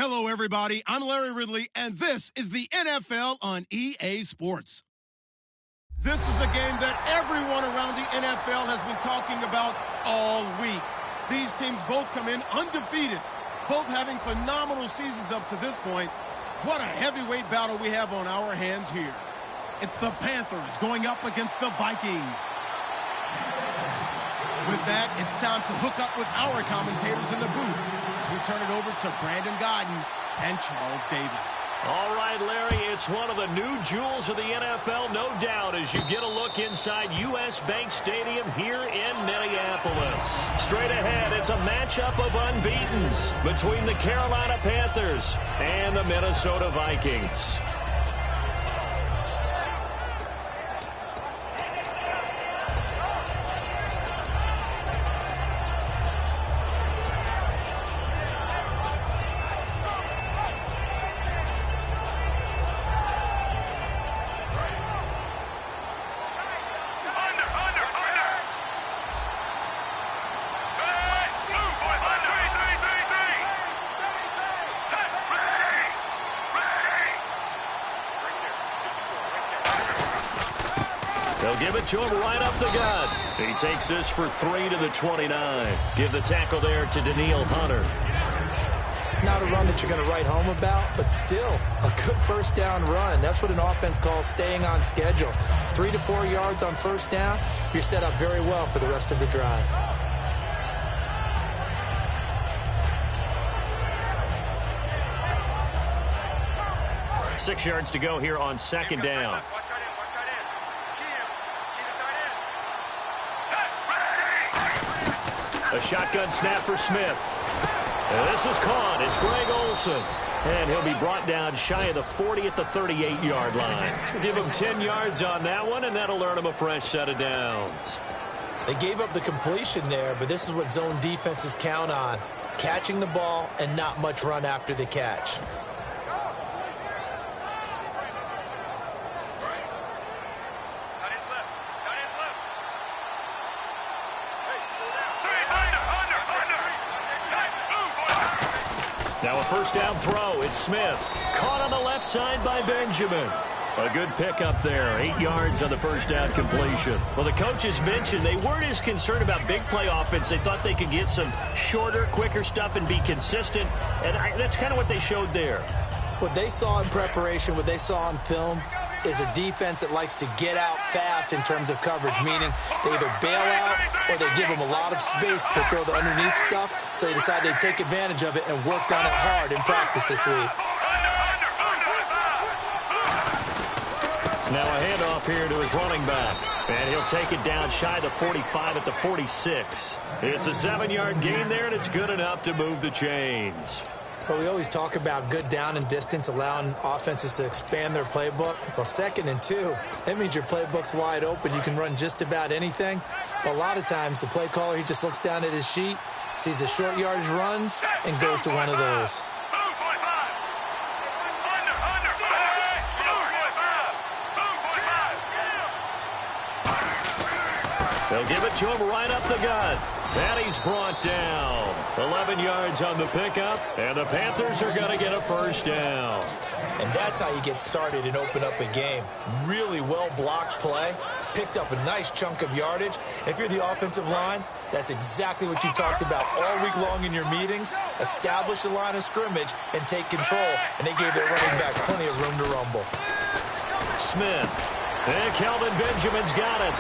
Hello, everybody. I'm Larry Ridley, and this is the NFL on EA Sports. This is a game that everyone around the NFL has been talking about all week. These teams both come in undefeated, both having phenomenal seasons up to this point. What a heavyweight battle we have on our hands here. It's the Panthers going up against the Vikings. With that, it's time to hook up with our commentators in the booth as we turn it over to Brandon Godden and Charles Davis. All right, Larry, it's one of the new jewels of the NFL, no doubt, as you get a look inside U.S. Bank Stadium here in Minneapolis. Straight ahead, it's a matchup of unbeatens between the Carolina Panthers and the Minnesota Vikings. They'll give it to him right up the gut. He takes this for 3 to the 29. Give the tackle there to Danielle Hunter. Not a run that you're going to write home about, but still a good first down run. That's what an offense calls staying on schedule. 3 to 4 yards on first down. You're set up very well for the rest of the drive. Six yards to go here on second down. A shotgun snap for Smith. And this is caught. It's Greg Olsen. And he'll be brought down shy of the 40 at the 38-yard line. We'll give him 10 yards on that one, and that'll earn him a fresh set of downs. They gave up the completion there, but this is what zone defenses count on. Catching the ball and not much run after the catch. Now a first down throw. It's Smith. Caught on the left side by Benjamin. A good pickup there. 8 yards on the first down completion. Well, the coaches mentioned they weren't as concerned about big play offense. They thought they could get some shorter, quicker stuff and be consistent. And that's kind of what they showed there. What they saw in preparation, what they saw on film, is a defense that likes to get out fast in terms of coverage, meaning they either bail out or they give them a lot of space to throw the underneath stuff, so they decided they'd take advantage of it and worked on it hard in practice this week. Now a handoff here to his running back, and he'll take it down shy of the 45 at the 46. It's a 7-yard gain there, and it's good enough to move the chains. But we always talk about good down and distance, allowing offenses to expand their playbook. Well, 2nd and 2, that means your playbook's wide open. You can run just about anything. But a lot of times, the play caller, he just looks down at his sheet, sees the short yardage runs, and goes to one of those. They'll give it to him right up the gut. And he's brought down. 11 yards on the pickup, and the Panthers are going to get a first down. And that's how you get started and open up a game. Really well-blocked play, picked up a nice chunk of yardage. If you're the offensive line, that's exactly what you've talked about all week long in your meetings. Establish the line of scrimmage and take control, and they gave their running back plenty of room to rumble. Smith, and Kelvin Benjamin's got it.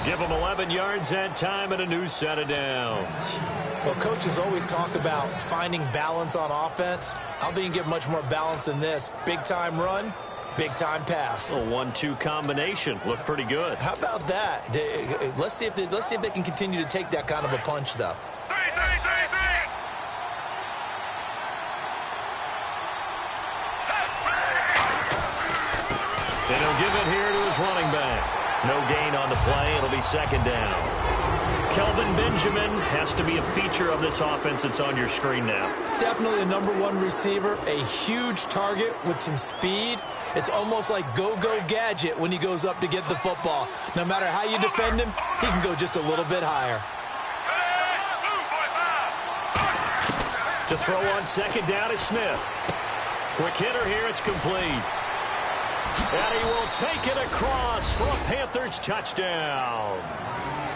Give them 11 yards that time and a new set of downs. Well, coaches always talk about finding balance on offense. I don't think you can get much more balance than this. Big-time run, big-time pass. A 1-2 combination. Looked pretty good. How about that? Let's see if they can continue to take that kind of a punch, though. And he'll give it here to his running back. No gain on the play. It'll be second down. Kelvin Benjamin has to be a feature of this offense that's on your screen now. Definitely a #1 receiver, a huge target with some speed. It's almost like go-go gadget when he goes up to get the football. No matter how you defend him, he can go just a little bit higher. To throw on second down is Smith. Quick hitter here, it's complete. And he will take it across for a Panthers touchdown.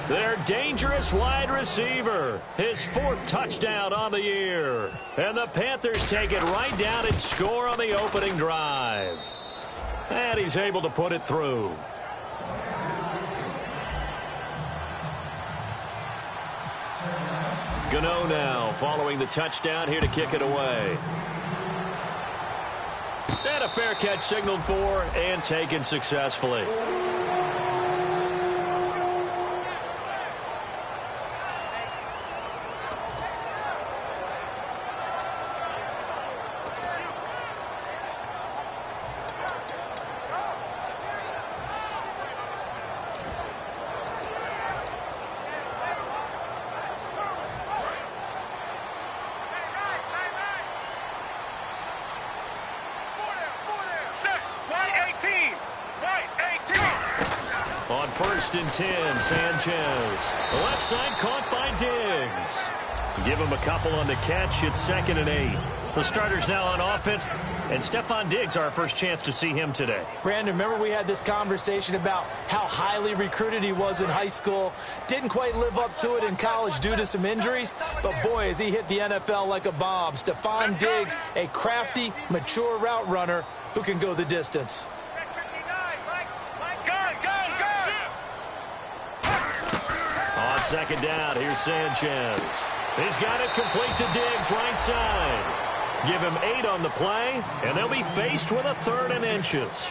Their dangerous wide receiver, his 4th touchdown on the year. And the Panthers take it right down and score on the opening drive. And he's able to put it through. Gano now following the touchdown here to kick it away. And a fair catch signaled for and taken successfully. On 1st and 10, Sanchez. The left side caught by Diggs. Give him a couple on the catch. It's 2nd and 8. The starters now on offense. And Stephon Diggs, our first chance to see him today. Brandon, remember we had this conversation about how highly recruited he was in high school. Didn't quite live up to it in college due to some injuries. But, boy, has he hit the NFL like a bomb. Stephon Diggs, a crafty, mature route runner who can go the distance. On second down, here's Sanchez. He's got it complete to Diggs, right side. Give him 8 on the play, and they'll be faced with a 3rd and inches.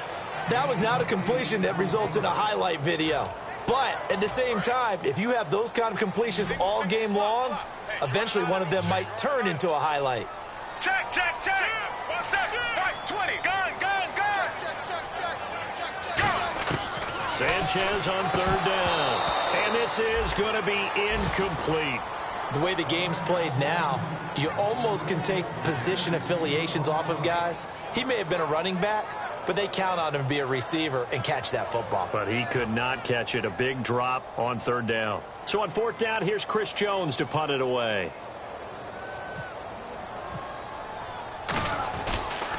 That was not a completion that results in a highlight video. But at the same time, if you have those kind of completions all game long, eventually one of them might turn into a highlight. Check, check, check. 1 second. Right, 20. Gun, gun, gun. Sanchez on 3rd down. And this is going to be incomplete. The way the game's played now, you almost can take position affiliations off of guys. He may have been a running back, but they count on him to be a receiver and catch that football. But he could not catch it. A big drop on 3rd down. So on 4th down, here's Chris Jones to punt it away.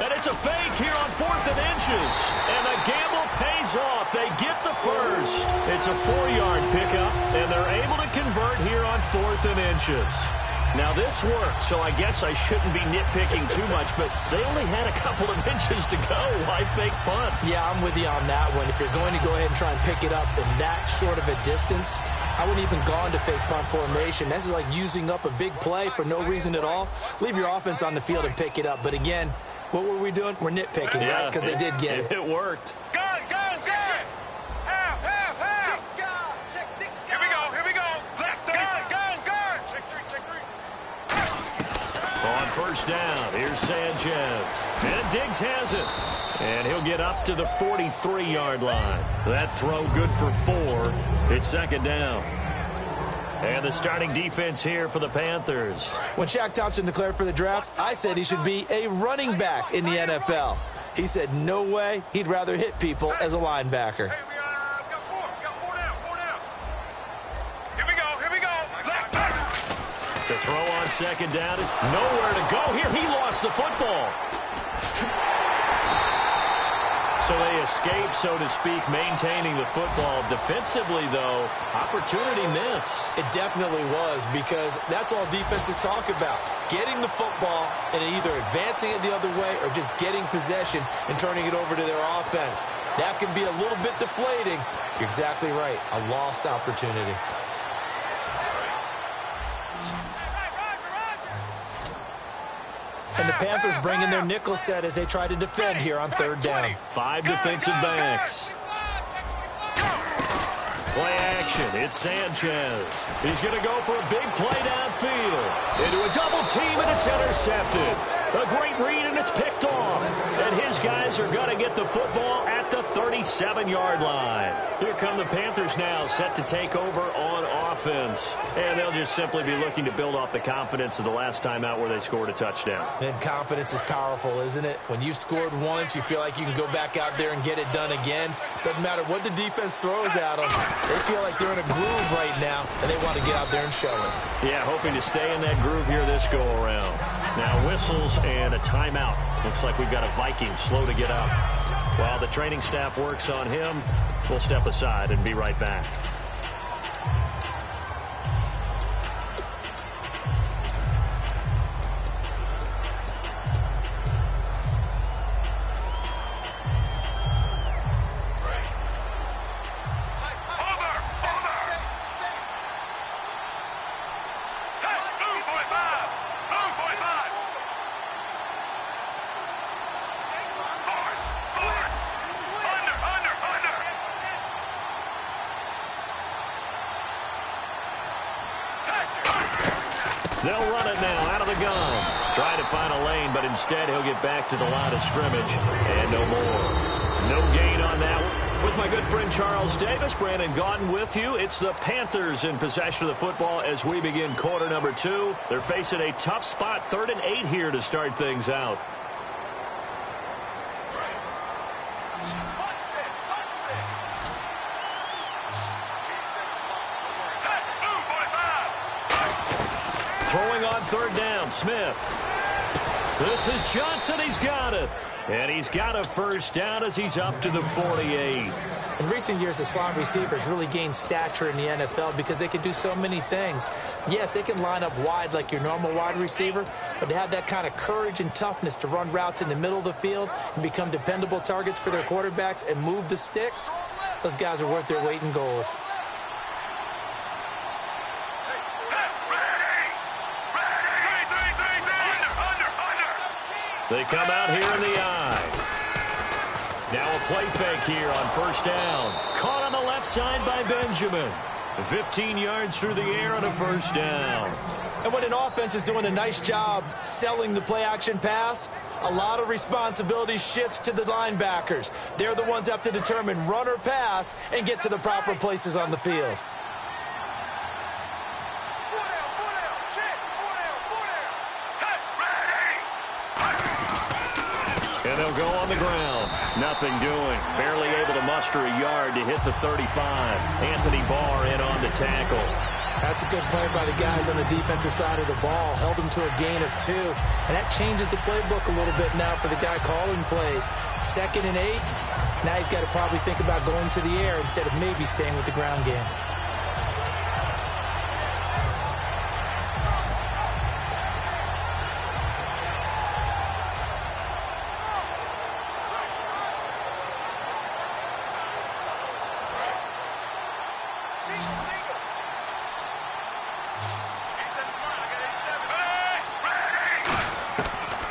And it's a fake here on 4th and inches. And the gamble pays off. They get the first. It's a 4-yard pickup, and they're able to convert here on 4th and inches. Now, this worked, so I guess I shouldn't be nitpicking too much, but they only had a couple of inches to go. Why fake punt? Yeah, I'm with you on that one. If you're going to go ahead and try and pick it up in that short of a distance, I wouldn't even gone to fake punt formation. This is like using up a big play for no reason at all. Leave your offense on the field and pick it up. But again, what were we doing? We're nitpicking, right? Because they did get it. It worked. Gun, gun, gun. Half, half, half. Here we go, here we go. Left, gun, gun, gun. Check 3. On 1st down, here's Sanchez. And Diggs has it. And he'll get up to the 43-yard line. That throw good for 4. It's 2nd down. And the starting defense here for the Panthers. When Shaq Thompson declared for the draft, I said he should be a running back in the NFL. He said no way. He'd rather hit people as a linebacker. Hey, we got 4. We got 4 down. Here we go, here we go. Left, left. To throw on 2nd down is nowhere to go here. He lost the football. So they escape, so to speak, maintaining the football. Defensively, though, opportunity miss. It definitely was, because that's all defenses talk about. Getting the football and either advancing it the other way or just getting possession and turning it over to their offense. That can be a little bit deflating. You're exactly right. A lost opportunity. And the Panthers bring in their nickel set as they try to defend here on 3rd down. 5 defensive backs. Play action. It's Sanchez. He's going to go for a big play downfield. Into a double team, and it's intercepted. A great read and it's picked off. And his guys are going to get the football at the 37-yard line. Here come the Panthers now, set to take over on offense. And they'll just simply be looking to build off the confidence of the last time out where they scored a touchdown. And confidence is powerful, isn't it? When you've scored once, you feel like you can go back out there and get it done again. Doesn't matter what the defense throws at them. They feel like they're in a groove right now, and they want to get out there and show it. Yeah, hoping to stay in that groove here this go-around. Now whistles and a timeout. Looks like we've got a Viking slow to get up. While the training staff works on him, we'll step aside and be right back. They'll run it now out of the gun. Trying to find a lane, but instead he'll get back to the line of scrimmage. And no more. No gain on that. With my good friend Charles Davis, Brandon Gaudin with you. It's the Panthers in possession of the football as we begin quarter number 2. They're facing a tough spot, 3rd and 8 here to start things out. Throwing on 3rd down, Smith. This is Johnson. He's got it. And he's got a 1st down as he's up to the 48. In recent years, the slot receivers really gained stature in the NFL because they can do so many things. Yes, they can line up wide like your normal wide receiver, but to have that kind of courage and toughness to run routes in the middle of the field and become dependable targets for their quarterbacks and move the sticks, those guys are worth their weight in gold. They come out here in the eye. Now a play fake here on 1st down. Caught on the left side by Benjamin. 15 yards through the air on a 1st down. And when an offense is doing a nice job selling the play-action pass, a lot of responsibility shifts to the linebackers. They're the ones that have to determine run or pass and get to the proper places on the field. And they'll go on the ground. Nothing doing. Barely able to muster a yard to hit the 35. Anthony Barr in on the tackle. That's a good play by the guys on the defensive side of the ball. Held them to a gain of 2. And that changes the playbook a little bit now for the guy calling plays. 2nd and 8. Now he's got to probably think about going to the air instead of maybe staying with the ground game.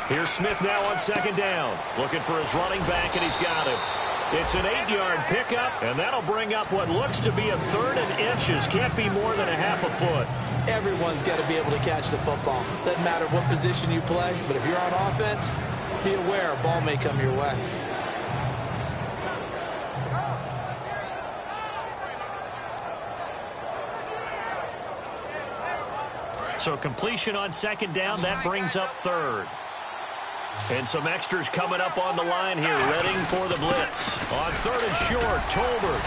Here's Smith now on 2nd down. Looking for his running back, and he's got him. It's an 8-yard pickup, and that'll bring up what looks to be a 3rd and inches. Can't be more than a half a foot. Everyone's got to be able to catch the football. Doesn't matter what position you play, but if you're on offense, be aware a ball may come your way. So completion on 2nd down, that brings up 3rd. And some extras coming up on the line here, readying for the blitz. On 3rd and short, Tolbert.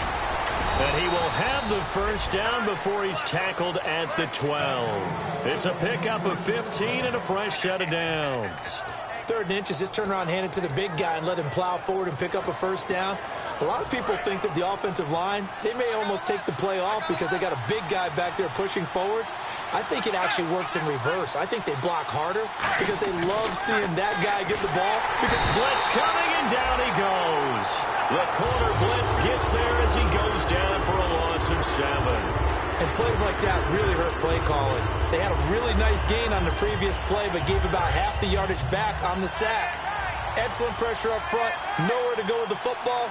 And he will have the 1st down before he's tackled at the 12. It's a pickup of 15 and a fresh set of downs. 3rd and inches, just turn around, hand it to the big guy and let him plow forward and pick up a 1st down. A lot of people think that the offensive line, they may almost take the play off because they got a big guy back there pushing forward. I think it actually works in reverse. I think they block harder because they love seeing that guy get the ball. Blitz coming, and down he goes. The corner blitz gets there as he goes down for a loss of 7. And plays like that really hurt play calling. They had a really nice gain on the previous play, but gave about half the yardage back on the sack. Excellent pressure up front. Nowhere to go with the football.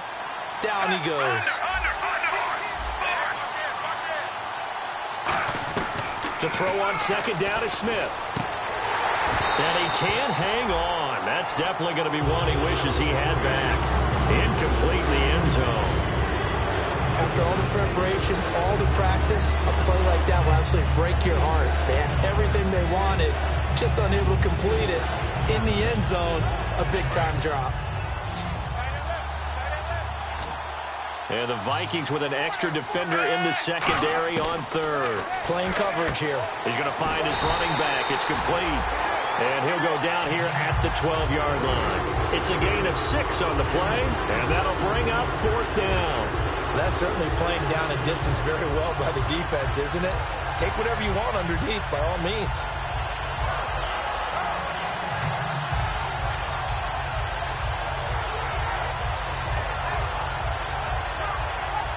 Down he goes. To throw on 2nd down is Smith. And he can't hang on. That's definitely going to be one he wishes he had back. Incomplete in the end zone. After all the preparation, all the practice, a play like that will absolutely break your heart. They had everything they wanted, just unable to complete it. In the end zone, a big-time drop. And the Vikings with an extra defender in the secondary on third. Playing coverage here. He's going to find his running back. It's complete. And he'll go down here at the 12-yard line. It's a gain of 6 on the play, and that'll bring up 4th down. That's certainly playing down a distance very well by the defense, isn't it? Take whatever you want underneath, by all means.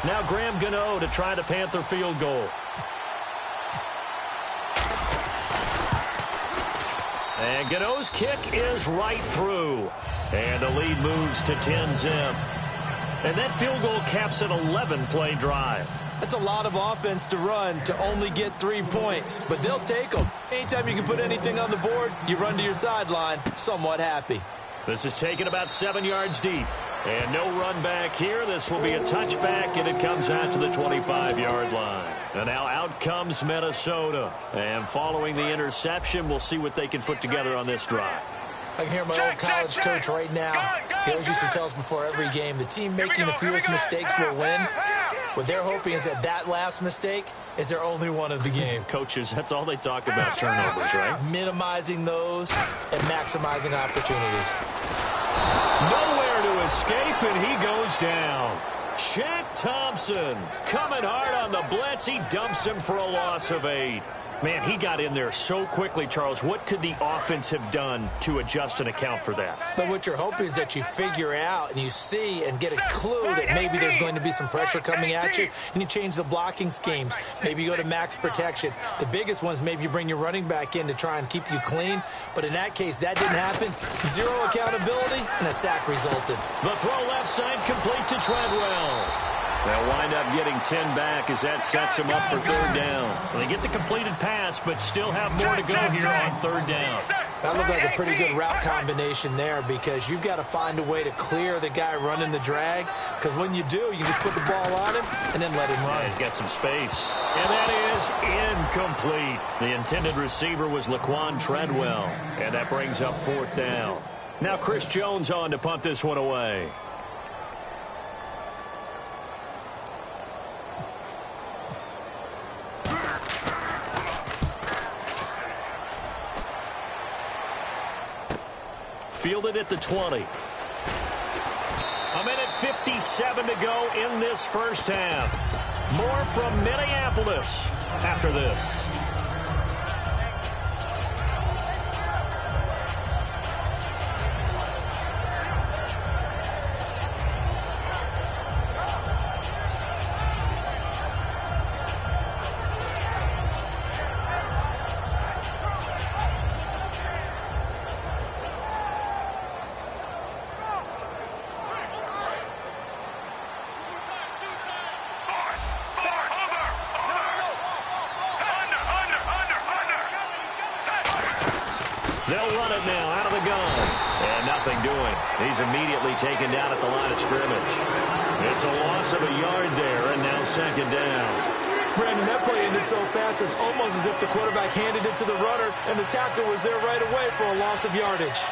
Now Graham Gano to try the Panther field goal. And Gano's kick is right through. And the lead moves to 10-zip. And that field goal caps an 11-play drive. That's a lot of offense to run to only get 3 points, but they'll take them. Anytime you can put anything on the board, you run to your sideline somewhat happy. This is taken about 7 yards deep. And no run back here. This will be a touchback, and it comes out to the 25-yard line. And now out comes Minnesota. And following the interception, we'll see what they can put together on this drive. I can hear my old college coach right now. He always used to tell us before every game, the team making the fewest mistakes will win. What they're hoping is that last mistake is their only one of the game. Coaches, that's all they talk about, turnovers, right? Minimizing those and maximizing opportunities. Nowhere to escape, and he goes down. Shaq Thompson coming hard on the blitz. He dumps him for a loss of 8. Man, he got in there so quickly, Charles. What could the offense have done to adjust and account for that? But what you're hoping is that you figure out and you see and get a clue that maybe there's going to be some pressure coming at you, and you change the blocking schemes. Maybe you go to max protection. The biggest one is maybe you bring your running back in to try and keep you clean. But in that case, that didn't happen. 0 accountability, and a sack resulted. The throw left side complete to Treadwell. They'll wind up getting 10 back as that sets them up for 3rd down. They get the completed pass, but still have more to go here on 3rd down. That looked like a pretty good route combination there because you've got to find a way to clear the guy running the drag, because when you do, you just put the ball on him and then let him run. Yeah, he's got some space. And that is incomplete. The intended receiver was Laquan Treadwell, and that brings up 4th down. Now Chris Jones on to punt this one away. Fielded at the 20. A minute 57 to go in this first half. More from Minneapolis after this. They'll run it now out of the gun. And nothing doing. He's immediately taken down at the line of scrimmage. It's a loss of a yard there, and now 2nd down. Brandon, that play ended so fast, it's almost as if the quarterback handed it to the runner, and the tackle was there right away for a loss of yardage.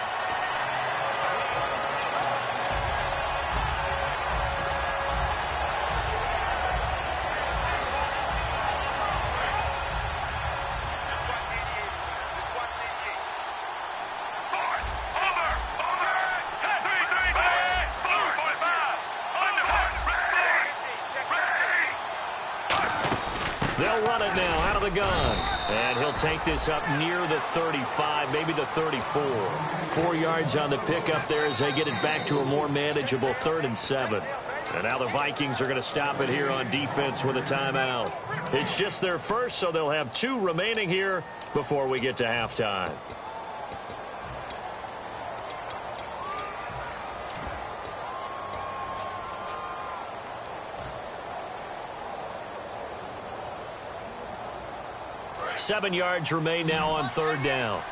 They'll run it now out of the gun. And he'll take this up near the 35, maybe the 34. 4 yards on the pickup there as they get it back to a more manageable 3rd and 7. And now the Vikings are going to stop it here on defense with a timeout. It's just their first, so they'll have 2 remaining here before we get to halftime. $7 yards remain now on 3rd down.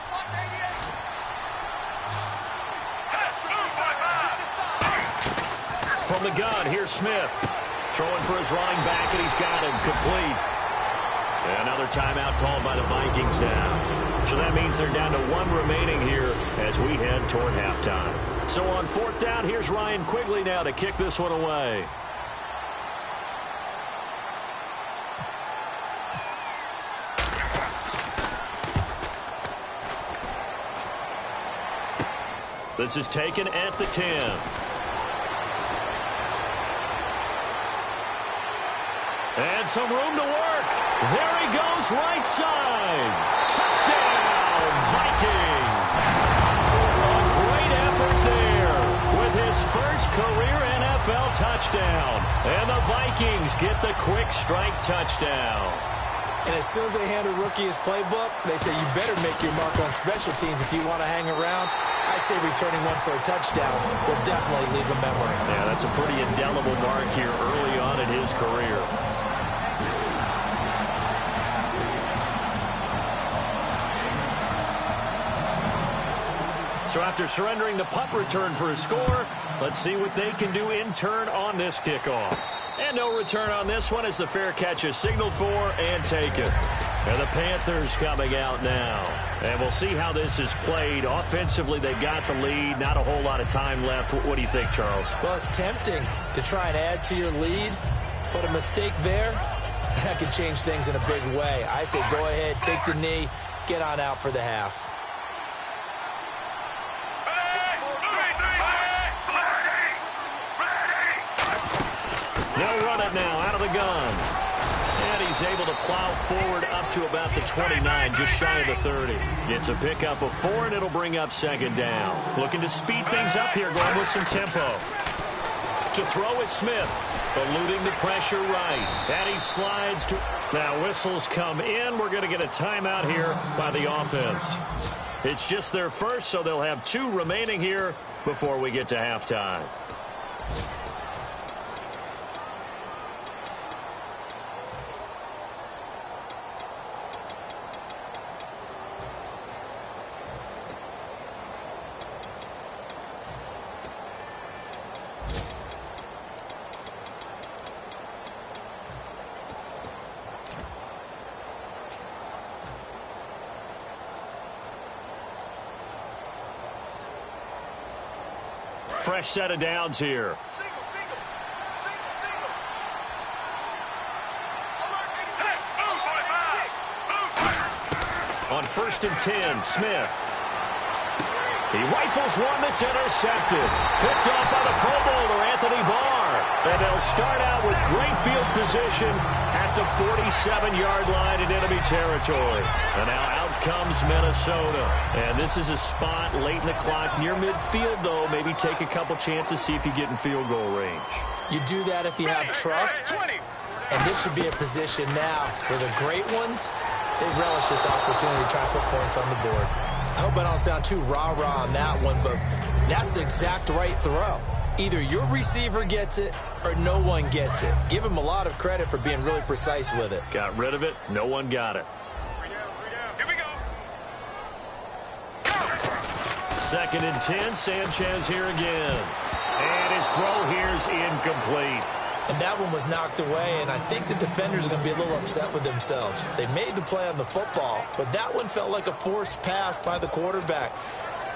From the gun, here's Smith. Throwing for his running back, and he's got him complete. And another timeout called by the Vikings now. So that means they're down to 1 remaining here as we head toward halftime. So on 4th down, here's Ryan Quigley now to kick this one away. This is taken at the 10. And some room to work. There he goes, right side. Touchdown, Vikings. A great effort there with his first career NFL touchdown. And the Vikings get the quick strike touchdown. And as soon as they hand a rookie his playbook, they say you better make your mark on special teams if you want to hang around. I'd say returning one for a touchdown will definitely leave a memory. Yeah, that's a pretty indelible mark here early on in his career. So after surrendering the punt return for a score, let's see what they can do in turn on this kickoff. And no return on this one as the fair catch is signaled for and taken. And the Panthers coming out now. And we'll see how this is played. Offensively, they got the lead. Not a whole lot of time left. What do you think, Charles? Well, it's tempting to try and add to your lead, but a mistake there, that could change things in a big way. I say go ahead, take the knee, get on out for the half. They'll run it now out of the gun. And he's able to plow forward up to about the 29, just shy of the 30. Gets a pickup of 4, and it'll bring up 2nd down. Looking to speed things up here, going with some tempo. To throw is Smith, eluding the pressure right. And he slides to... Now whistles come in. We're going to get a timeout here by the offense. It's just their first, so they'll have 2 remaining here before we get to halftime. Fresh set of downs here. On 1st and 10, Smith. He rifles one that's intercepted. Picked off by the Pro Bowler, Anthony Barr. And they'll start out with great field position at the 47-yard line in enemy territory. And now out comes Minnesota. And this is a spot late in the clock near midfield, though. Maybe take a couple chances, see if you get in field goal range. You do that if you have trust. And this should be a position now where the great ones, they relish this opportunity to try to put points on the board. I hope I don't sound too rah-rah on that one, but that's the exact right throw. Either your receiver gets it or no one gets it. Give him a lot of credit for being really precise with it. Got rid of it. No one got it. Here we go. 2nd and 10. Sanchez here again. And his throw here's incomplete. And that one was knocked away, and I think the defenders are going to be a little upset with themselves. They made the play on the football, but that one felt like a forced pass by the quarterback.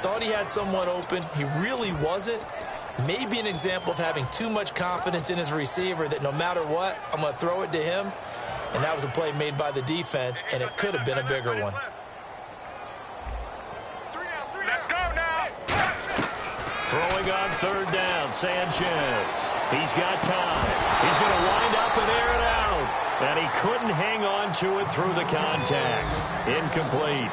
Thought he had someone open. He really wasn't. Maybe an example of having too much confidence in his receiver that no matter what, I'm going to throw it to him. And that was a play made by the defense, and it could have been a bigger one. Let's go now. Throwing on 3rd down, Sanchez. He's got time. He's going to wind up and air it out. And he couldn't hang on to it through the contact. Incomplete.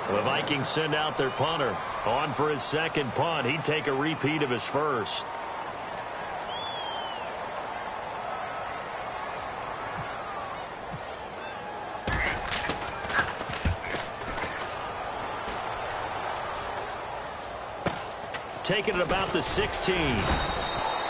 The Vikings send out their punter. On for his 2nd punt. He'd take a repeat of his first. Taking it about the 16.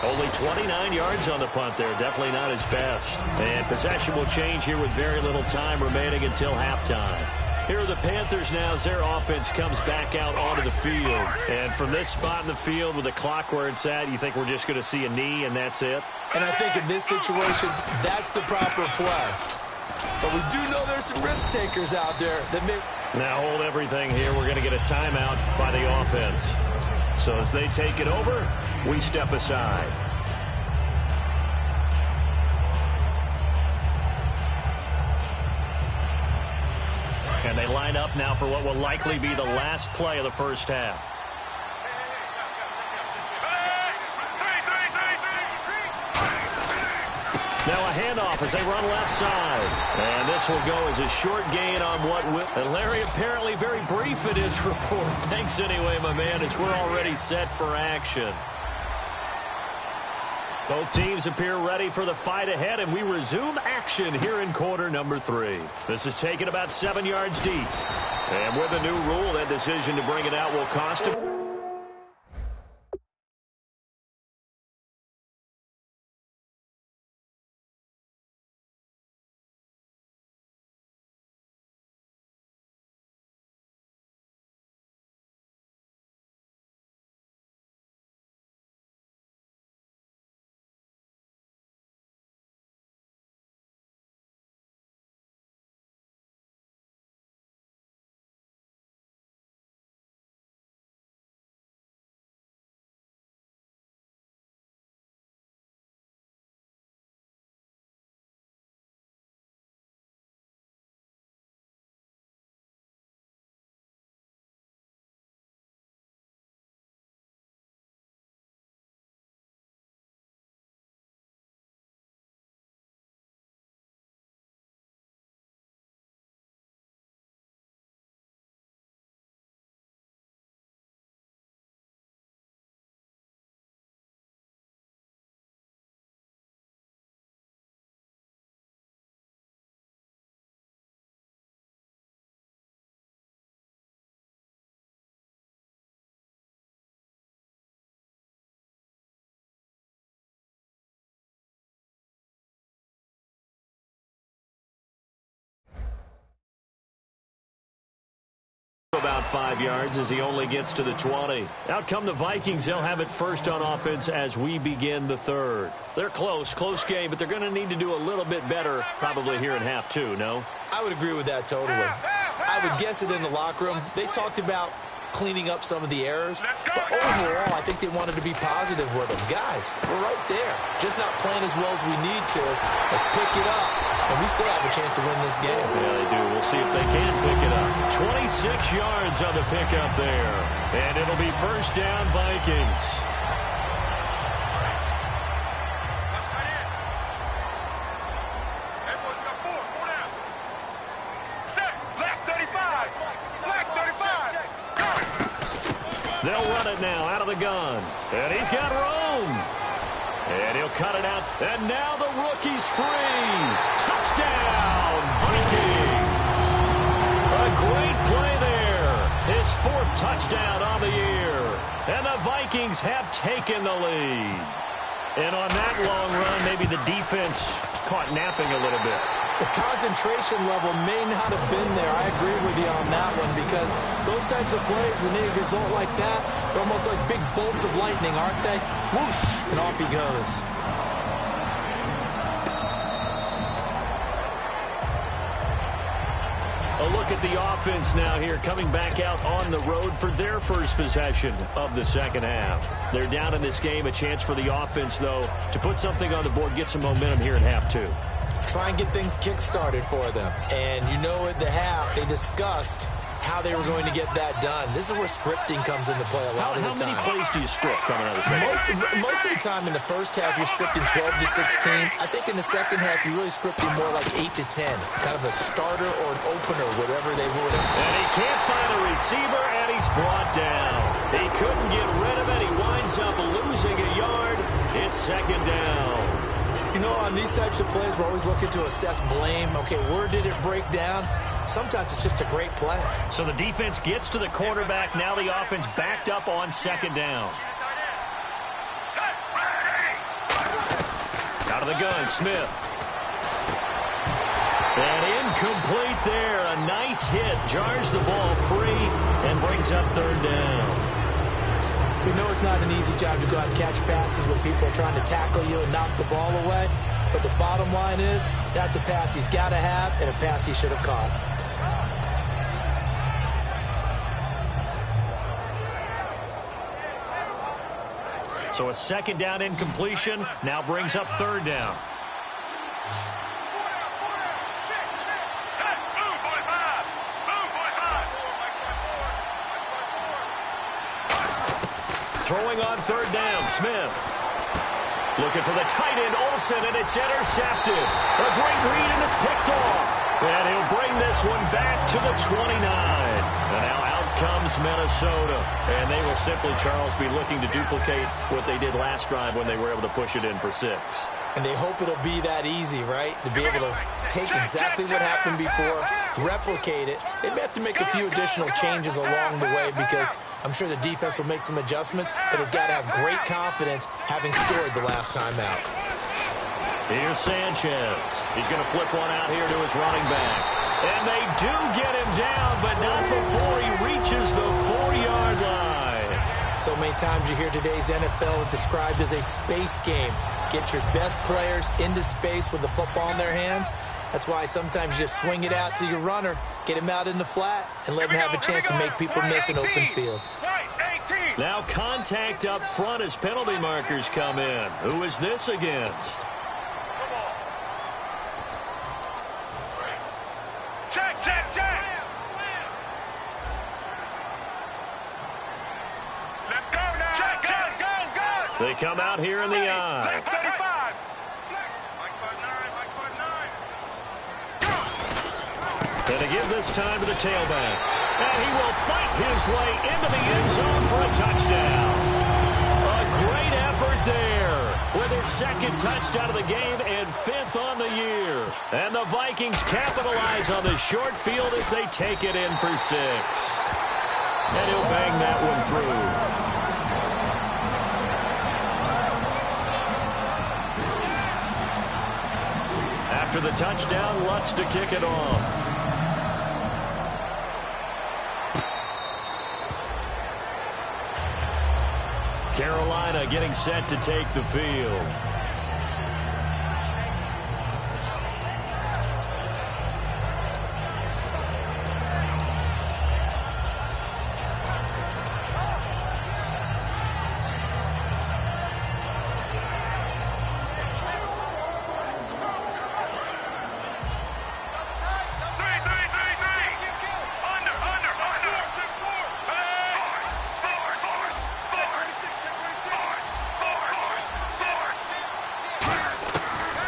Only 29 yards on the punt there. Definitely not his best. And possession will change here with very little time remaining until halftime. Here are the Panthers now as their offense comes back out onto the field. And from this spot in the field with the clock where it's at, you think we're just going to see a knee and that's it? And I think in this situation, that's the proper play. But we do know there's some risk takers out there that may... Now hold everything here. We're going to get a timeout by the offense. So as they take it over, we step aside. And they line up now for what will likely be the last play of the first half. Now a handoff as they run left side. And this will go as a short gain on what will... And Larry apparently very brief in his report. Thanks anyway, my man, as we're already set for action. Both teams appear ready for the fight ahead, and we resume action here in quarter number 3. This is taken about 7 yards deep. And with a new rule, that decision to bring it out will cost him. About 5 yards as he only gets to the 20. Out come the Vikings. They'll have it first on offense as we begin the third. They're close game, but they're going to need to do a little bit better probably here in half 2, no? I would agree with that totally. I would guess it in the locker room. They talked about cleaning up some of the errors, but overall, I think they wanted to be positive with them. Guys, we're right there. Just not playing as well as we need to. Let's pick it up, and we still have a chance to win this game. Yeah, they do. We'll see if they can pick it up. 26 yards on the pickup there, and it'll be first down Vikings. They'll run it now out of the gun. And he's got room. And he'll cut it out. And now the rookie's free. Touchdown, Vikings. A great play there. His 4th touchdown on the year. And the Vikings have taken the lead. And on that long run, maybe the defense caught napping a little bit. The concentration level may not have been there. I agree with you on that one because those types of plays, when they result like that, they're almost like big bolts of lightning, aren't they? Whoosh, and off he goes. A look at the offense now here, coming back out on the road for their first possession of the second half. They're down in this game. A chance for the offense, though, to put something on the board, get some momentum here in half 2. Try and get things kick-started for them. And you know at the half, they discussed how they were going to get that done. This is where scripting comes into play a lot of the time. How many plays do you script coming out of the second? Most of the time in the first half, you're scripting 12 to 16. I think in the second half, you're really scripting more like 8 to 10. Kind of a starter or an opener, whatever they would have. And he can't find a receiver, and he's brought down. He couldn't get rid of it. He winds up losing a yard. It's second down. You know, on these types of plays, we're always looking to assess blame. Okay, where did it break down? Sometimes it's just a great play. So the defense gets to the quarterback. Now the offense backed up on second down. Out of the gun, Smith. And incomplete there. A nice Nice hit. Jars the ball free and brings up third down. We know it's not an easy job to go out and catch passes when people are trying to tackle you and knock the ball away. But the bottom line is that's a pass he's got to have and a pass he should have caught. So a second down incompletion now brings up third down. Throwing on third down, Smith. Looking for the tight end, Olsen, and it's intercepted. A great read, and it's picked off. And he'll bring this one back to the 29. And now out comes Minnesota. And they will simply, Charles, be looking to duplicate what they did last drive when they were able to push it in for 6. And they hope it'll be that easy, right? To be able to take exactly what happened before, replicate it. They may have to make a few additional changes along the way because I'm sure the defense will make some adjustments, but they've got to have great confidence having scored the last time out. Here's Sanchez. He's going to flip one out here to his running back. And they do get him down, but not before he reaches the 4-yard line. So many times you hear today's NFL described as a space game. Get your best players into space with the football in their hands. That's why sometimes you just swing it out to your runner, get him out in the flat, and let him have a chance to make people miss an open field. Now contact up front as penalty markers come in. Who is this against? Check, check, check. Let's go now. Check, go. They come out here in the eye. 35. And to give this time to the tailback. And he will fight his way into the end zone for a touchdown. A great effort there with his second touchdown of the game and 5th on the year. And the Vikings capitalize on the short field as they take it in for 6. And he'll bang that one through. After the touchdown, Lutz to kick it off. Carolina getting set to take the field.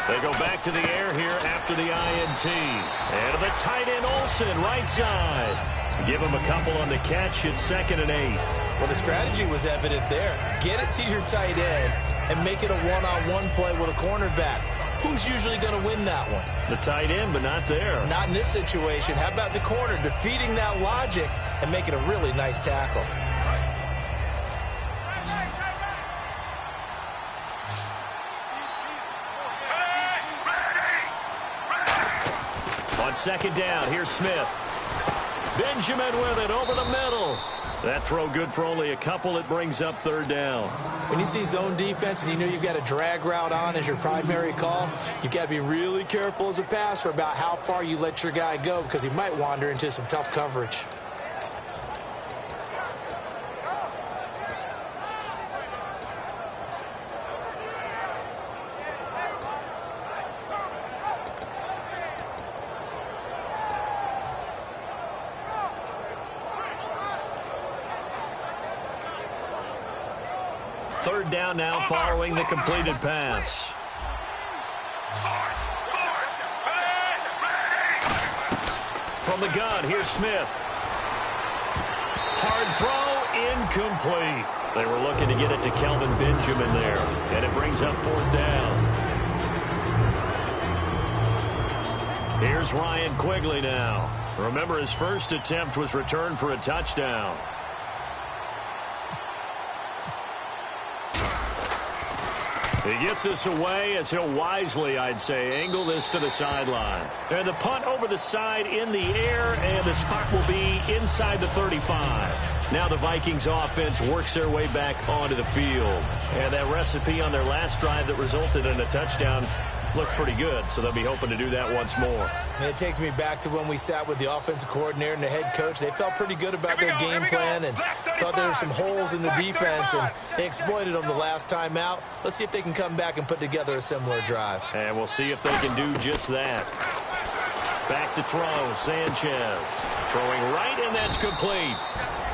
They go back to the air here after the INT. And to the tight end, Olsen, right side. Give him a couple on the catch. It's 2nd and 8. Well, the strategy was evident there. Get it to your tight end and make it a one-on-one play with a cornerback. Who's usually going to win that one? The tight end, but not there. Not in this situation. How about the corner defeating that logic and making a really nice tackle? On 2nd down, here's Smith. Benjamin with it over the middle. That throw good for only a couple. It brings up 3rd down. When you see zone defense and you know you've got a drag route on as your primary call, you've got to be really careful as a passer about how far you let your guy go because he might wander into some tough coverage. Third down now following the completed pass. From the gun, here's Smith. Hard throw, incomplete. They were looking to get it to Kelvin Benjamin there. And it brings up 4th down. Here's Ryan Quigley now. Remember, his first attempt was returned for a touchdown. He gets this away as he'll wisely, I'd say, angle this to the sideline. And the punt over the side in the air, and the spot will be inside the 35. Now the Vikings offense works their way back onto the field. And that recipe on their last drive that resulted in a touchdown looked pretty good, so they'll be hoping to do that once more. And it takes me back to when we sat with the offensive coordinator and the head coach. They felt pretty good about their game plan and thought there were some holes in the defense, and they exploited them the last time out. Let's see if they can come back and put together a similar drive. And we'll see if they can do just that. Back to throw, Sanchez. Throwing right, and that's complete.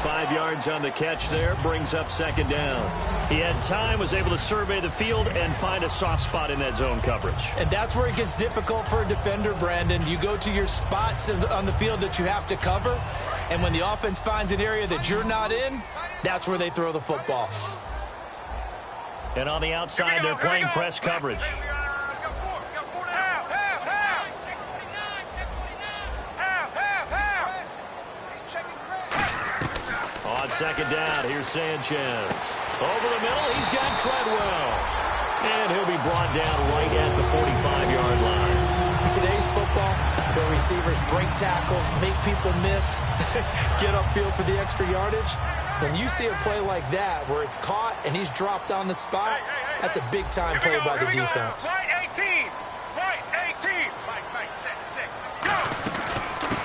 5 yards on the catch there, brings up second down. He had time, was able to survey the field and find a soft spot in that zone coverage. And that's where it gets difficult for a defender, Brandon. You go to your spots on the field that you have to cover, and when the offense finds an area that you're not in, that's where they throw the football. And on the outside, they're playing press coverage. On second down, here's Sanchez. Over the middle, he's got Treadwell. And he'll be brought down right at the 45-yard line. In today's football, where receivers break tackles, make people miss, get upfield for the extra yardage, when you see a play like that where it's caught and he's dropped on the spot, that's a big-time play by the defense. Right 18. Right 18. Go.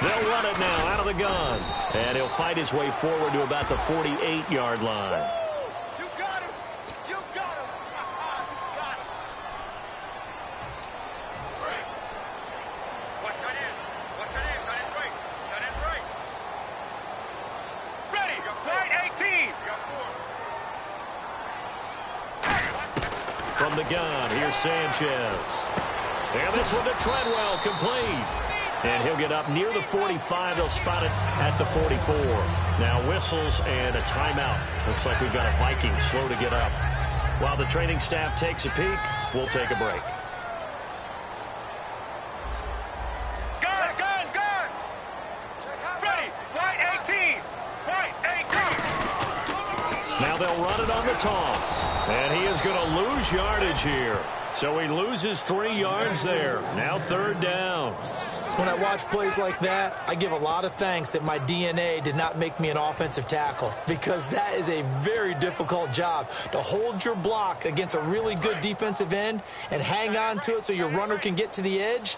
They'll run it now out of the gun. And he'll fight his way forward to about the 48-yard line. You got him. You got him. You got him. Watch that in. Watch that in. That is right. That is right. Ready. Right 18. From the gun, here's Sanchez. And this one to Treadwell, complete. And he'll get up near the 45. They'll spot it at the 44. Now whistles and a timeout. Looks like we've got a Viking slow to get up. While the training staff takes a peek, we'll take a break. Gun. Ready. Right 18. Right 18. Now they'll run it on the toss. And he is going to lose yardage here. So he loses 3 yards there. Now third down. When I watch plays like that, I give a lot of thanks that my DNA did not make me an offensive tackle, because that is a very difficult job, to hold your block against a really good defensive end and hang on to it so your runner can get to the edge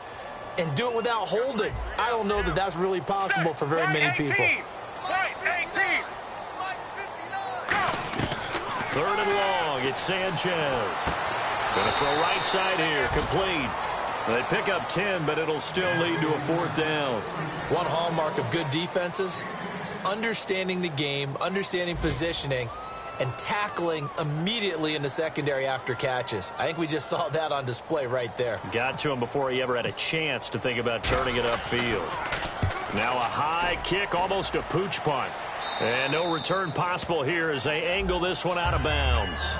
and do it without holding. I don't know that that's really possible for very many people. Right 18. Third and long, it's Sanchez. Going to throw right side here, complete. They pick up 10, but it'll still lead to a fourth down. One hallmark of good defenses is understanding the game, understanding positioning, and tackling immediately in the secondary after catches. I think we just saw that on display right there. Got to him before he ever had a chance to think about turning it upfield. Now a high kick, almost a pooch punt. And no return possible here as they angle this one out of bounds.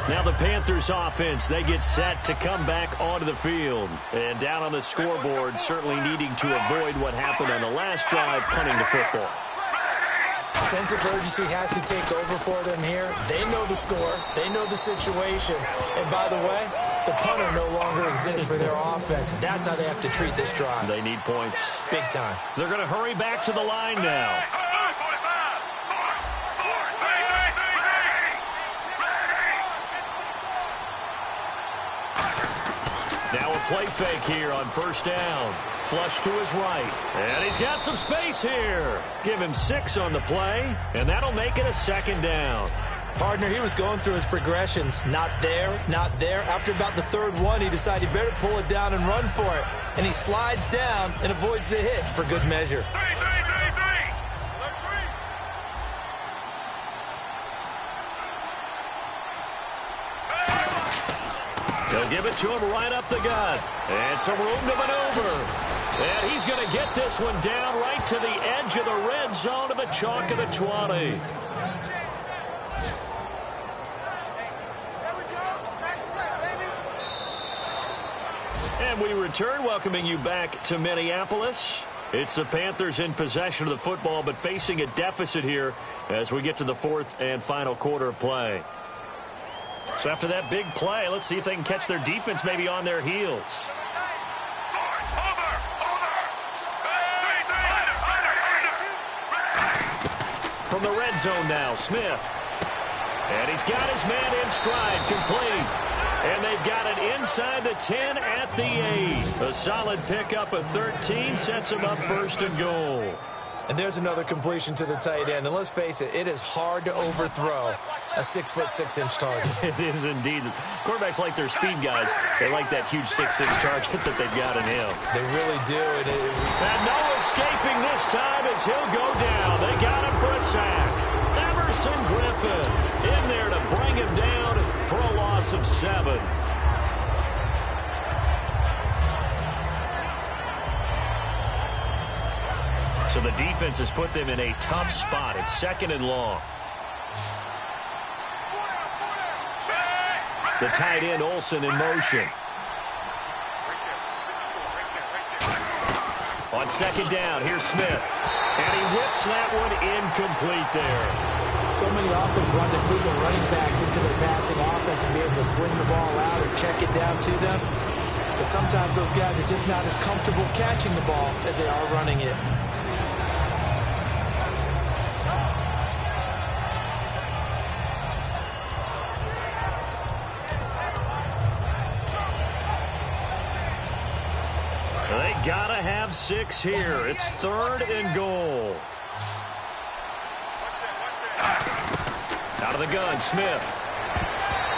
Now the Panthers offense, they get set to come back onto the field. And down on the scoreboard, certainly needing to avoid what happened on the last drive, punting the football. Sense of urgency has to take over for them here. They know the score. They know the situation. And by the way, the punter no longer exists for their offense. That's how they have to treat this drive. They need points. Big time. They're going to hurry back to the line now. Now a play fake here on first down. Flush to his right. And he's got some space here. Give him 6 on the play, and that'll make it a second down. Partner, he was going through his progressions. Not there, not there. After about the third one, he decided he better pull it down and run for it. And he slides down and avoids the hit for good measure. They'll give it to him right up the gut. And some room to maneuver. And he's going to get this one down right to the edge of the red zone to the chalk of the 20. And we return, welcoming you back to Minneapolis. It's the Panthers in possession of the football, but facing a deficit here as we get to the fourth and final quarter of play. So after that big play, let's see if they can catch their defense maybe on their heels. From the red zone now, Smith. And he's got his man in stride, complete. And they've got it inside the 10 at the 8. A solid pickup of 13 sets him up first and goal. And there's another completion to the tight end. And let's face it, it is hard to overthrow a 6'6" target. It is indeed. Quarterbacks like their speed guys. They like that huge 6'6" target that they've got in him. They really do. And no escaping this time as he'll go down. They got him for a sack. Emerson Griffin in there to bring him down for a loss of 7. So the defense has put them in a tough spot. It's 2nd and long. The tight end, Olsen, in motion. On 2nd down, here's Smith. And he whips that one incomplete there. So many offenses want to include the running backs into their passing offense and be able to swing the ball out or check it down to them. But sometimes those guys are just not as comfortable catching the ball as they are running it. They gotta have 6 here. It's 3rd and goal. Out of the gun, Smith.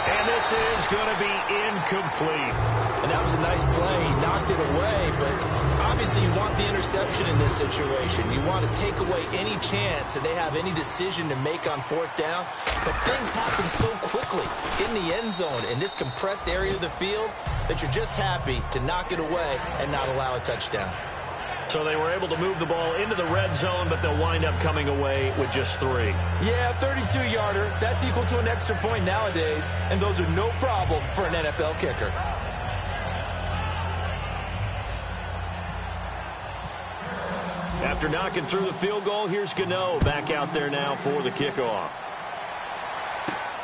And this is going to be incomplete. And that was a nice play. He knocked it away, but obviously you want the interception in this situation. You want to take away any chance that they have any decision to make on 4th down. But things happen so quickly in the end zone in this compressed area of the field that you're just happy to knock it away and not allow a touchdown. So they were able to move the ball into the red zone, but they'll wind up coming away with just 3. Yeah, 32-yarder. That's equal to an extra point nowadays, and those are no problem for an NFL kicker. After knocking through the field goal, here's Gano back out there now for the kickoff.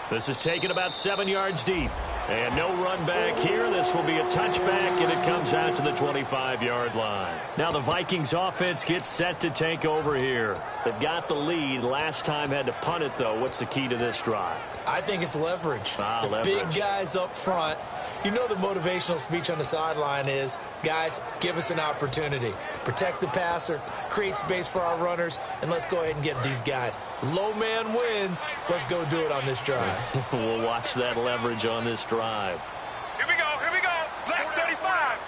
This is taken about 7 yards deep. And no run back here. This will be a touchback, and it comes out to the 25-yard line. Now the Vikings offense gets set to take over here. They've got the lead. Last time had to punt it, though. What's the key to this drive? I think it's leverage. The big guys up front. You know the motivational speech on the sideline is, guys, give us an opportunity. Protect the passer, create space for our runners, and let's go ahead and get these guys. Low man wins. Let's go do it on this drive. We'll watch that leverage on this drive. Here we go, here we go. Left 35.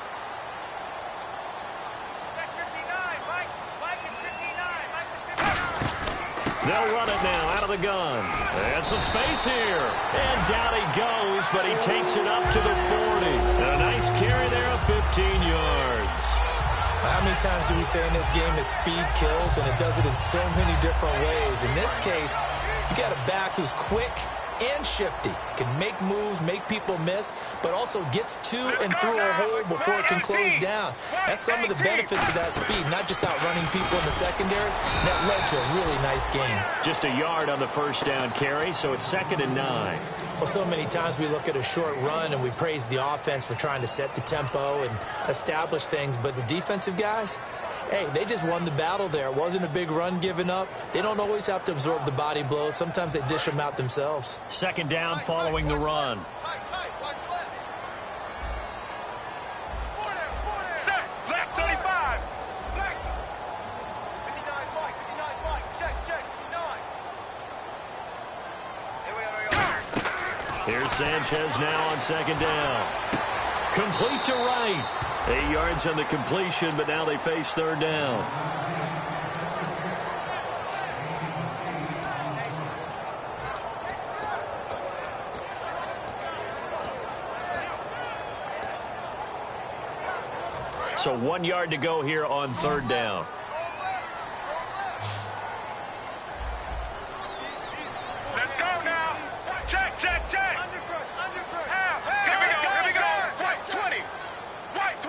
Check 59, Mike. Mike is 59. Mike is 59. They'll run it now out of the gun. And some space here. And down he goes, but he takes it up to the 40. And a nice carry there of 15 yards. How many times do we say in this game that speed kills, and it does it in so many different ways? In this case, you got a back who's quick and shifty, can make moves, make people miss, but also gets to and through a hole before it can close down. That's some of the benefits of that speed, not just outrunning people in the secondary. And that led to a really nice game. Just a yard on the first down carry, so it's 2nd and 9. Well, so many times we look at a short run and we praise the offense for trying to set the tempo and establish things, but the defensive guys, hey, they just won the battle there. It wasn't a big run given up. They don't always have to absorb the body blows. Sometimes they dish them out themselves. 2nd down following the run. Set. Left 35. Left. 59, Mike. 59, Mike. Check, 59. Here we go. Here's Sanchez now on 2nd down. Complete to right. 8 yards on the completion, but now they face 3rd down. So 1 yard to go here on 3rd down. Let's go now. Check, check, check. Half. Here we go, here we go. White 20. White 20.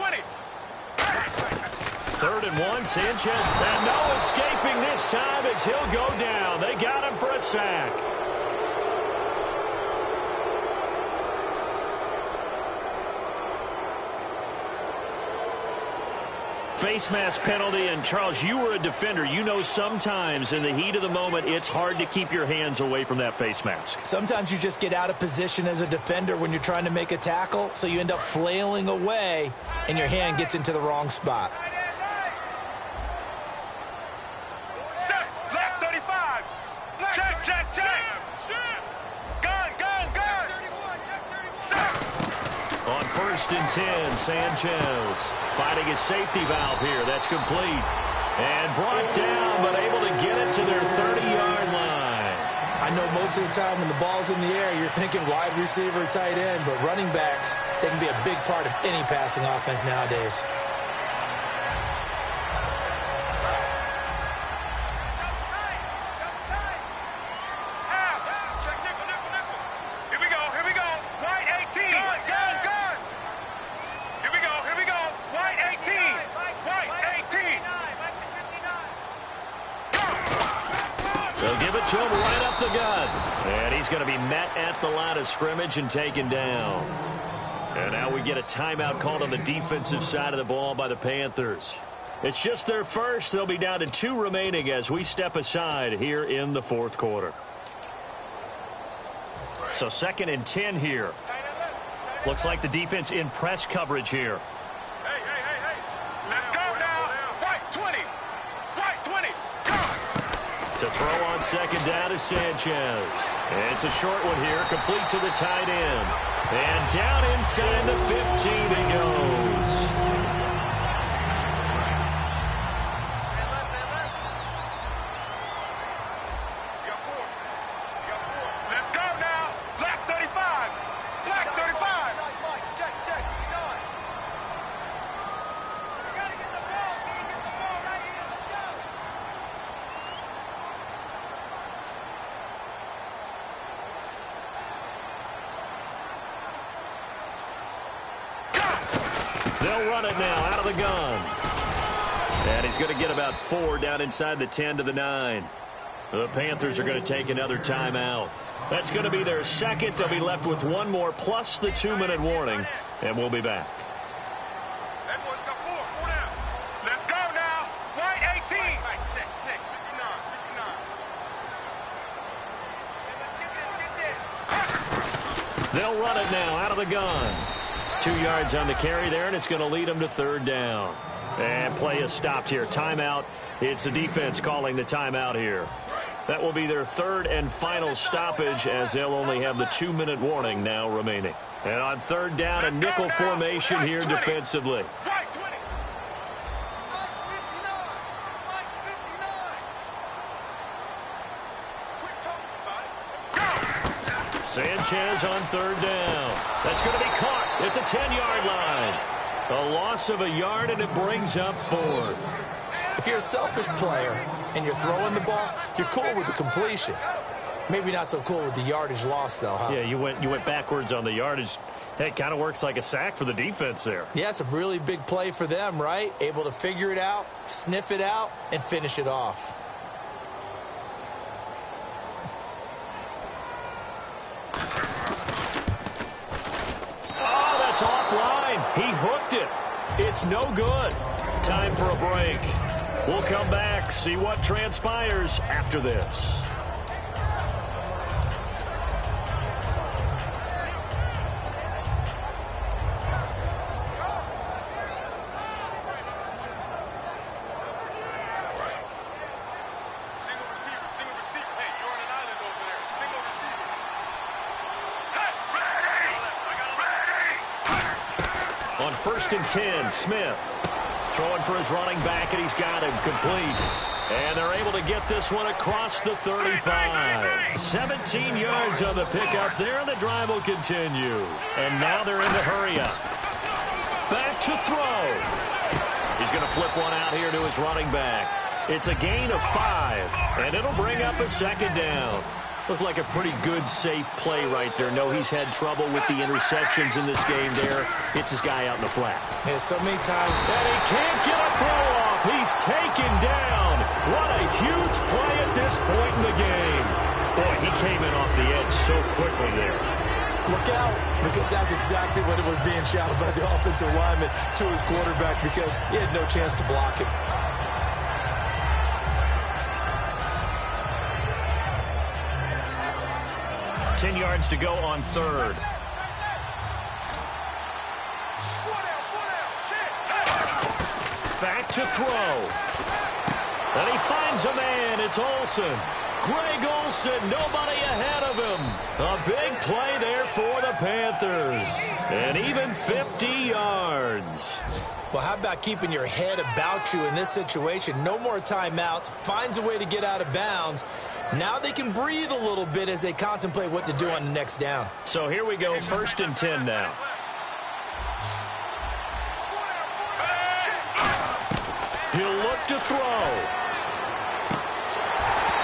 3rd and 1, Sanchez, and no escaping this time as he'll go down. They got him for a sack. Face mask penalty, and Charles, you were a defender. You know sometimes in the heat of the moment, it's hard to keep your hands away from that face mask. Sometimes you just get out of position as a defender when you're trying to make a tackle, so you end up flailing away, and your hand gets into the wrong spot. Set, left 35. Check, check, check. Gun, gun, gun. Set. On 1st and 10, Sanchez finding his safety valve here. That's complete. And brought down, but able to get it to their 30-yard line. I know most of the time when the ball's in the air, you're thinking wide receiver, tight end, but running backs, they can be a big part of any passing offense nowadays. They'll give it to him right up the gut. And he's going to be met at the line of scrimmage and taken down. And now we get a timeout called on the defensive side of the ball by the Panthers. It's just their first. They'll be down to 2 remaining as we step aside here in the 4th quarter. So 2nd and 10 here. Looks like the defense in press coverage here. Hey. Let's go now. White 20. White 20. To throw on 2nd down is Sanchez. And it's a short one here, complete to the tight end. And down inside the 15 he goes. Let's go now. Black 35. Black 35. Check, check. You gotta get the ball. Can you get the ball right here? Let's go. They'll run it now out of the gun. And he's going to get about 4 down inside the 10 to the 9. The Panthers are going to take another timeout. That's going to be their 2nd. They'll be left with 1 more plus the 2-minute warning. And we'll be back. That boy's got 4. 4 down. Let's go now. White 18. Right, check, check. 59. Let's get this. They'll run it now out of the gun. 2 yards on the carry there, and it's going to lead them to 3rd down. And play is stopped here. Timeout. It's the defense calling the timeout here. That will be their 3rd and final stoppage as they'll only have the 2-minute warning now remaining. And on 3rd down, a nickel formation here defensively. White 20. Sanchez on 3rd down. That's going to be caught at the 10-yard line. A loss of a yard, and it brings up 4th. If you're a selfish player and you're throwing the ball, you're cool with the completion. Maybe not so cool with the yardage loss, though, huh? Yeah, you went backwards on the yardage. Hey, it kind of works like a sack for the defense there. Yeah, it's a really big play for them, right? Able to figure it out, sniff it out, and finish it off. Oh, that's offline. He hooked it. It's no good. Time for a break. We'll come back, see what transpires after this. Single receiver. Hey, you're on an island over there. Single receiver. Ready! On 1st and 10, Smith throwing for his running back, and he's got him complete. And they're able to get this one across the 35. 17 yards on the pickup there, and the drive will continue. And now they're in the hurry-up. Back to throw. He's going to flip one out here to his running back. It's a gain of 5, and it'll bring up a 2nd down. Looked like a pretty good, safe play right there. No, he's had trouble with the interceptions in this game there. Hits his guy out in the flat. Yeah, so many times. And he can't get a throw off. He's taken down. What a huge play at this point in the game. Boy, he came in off the edge so quickly there. Look out, because that's exactly what it was being shouted by the offensive lineman to his quarterback, because he had no chance to block him. Ten yards to go on third. Back to throw. And he finds a man. It's Olsen. Greg Olsen, nobody ahead of him. A big play there for the Panthers. And even 50 yards. Well, how about keeping your head about you in this situation? No more timeouts. Finds a way to get out of bounds. Now they can breathe a little bit as they contemplate what to do on the next down. So here we go, 1st and 10 now. He'll look to throw.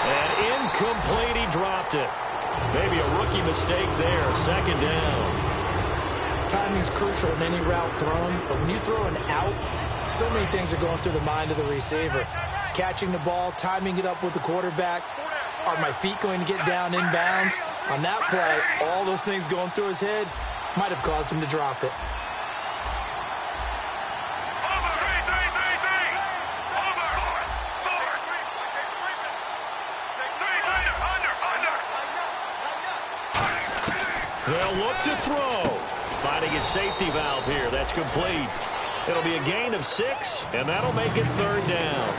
And incomplete, he dropped it. Maybe a rookie mistake there, 2nd down. Timing's crucial in any route thrown, but when you throw an out, so many things are going through the mind of the receiver. Catching the ball, timing it up with the quarterback. Are my feet going to get down in bounds? On that play, all those things going through his head might have caused him to drop it. They'll look to throw. Finding his safety valve here. That's complete. It'll be a gain of 6, and that'll make it 3rd down.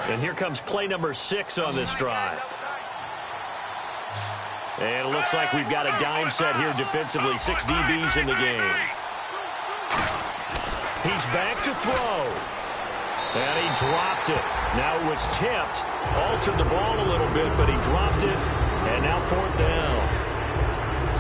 And here comes play number 6 on this drive. And it looks like we've got a dime set here defensively. 6 DBs in the game. He's back to throw. And he dropped it. Now it was tipped. Altered the ball a little bit, but he dropped it. And now 4th down.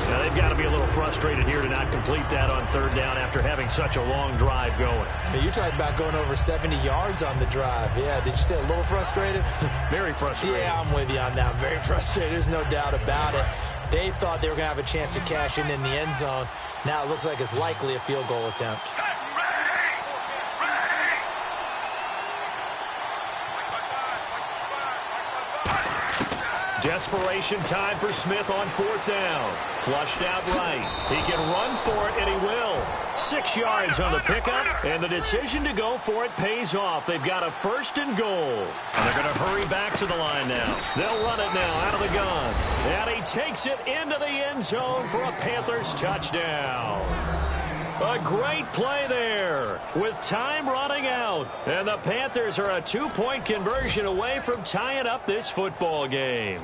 Now they've got to be a little frustrated here to not complete that on 3rd down after having such a long drive going. Now, you're talking about going over 70 yards on the drive. Yeah, did you say a little frustrated? Very frustrated. Yeah, I'm with you on that. Very frustrated. There's no doubt about it. They thought they were going to have a chance to cash in the end zone. Now it looks like it's likely a field goal attempt. Desperation time for Smith on 4th down. Flushed out right. He can run for it, and he will. 6 yards on the pickup, and the decision to go for it pays off. They've got a 1st and goal. And they're going to hurry back to the line now. They'll run it now out of the gun. And he takes it into the end zone for a Panthers touchdown. A great play there with time running out. And the Panthers are a 2-point conversion away from tying up this football game.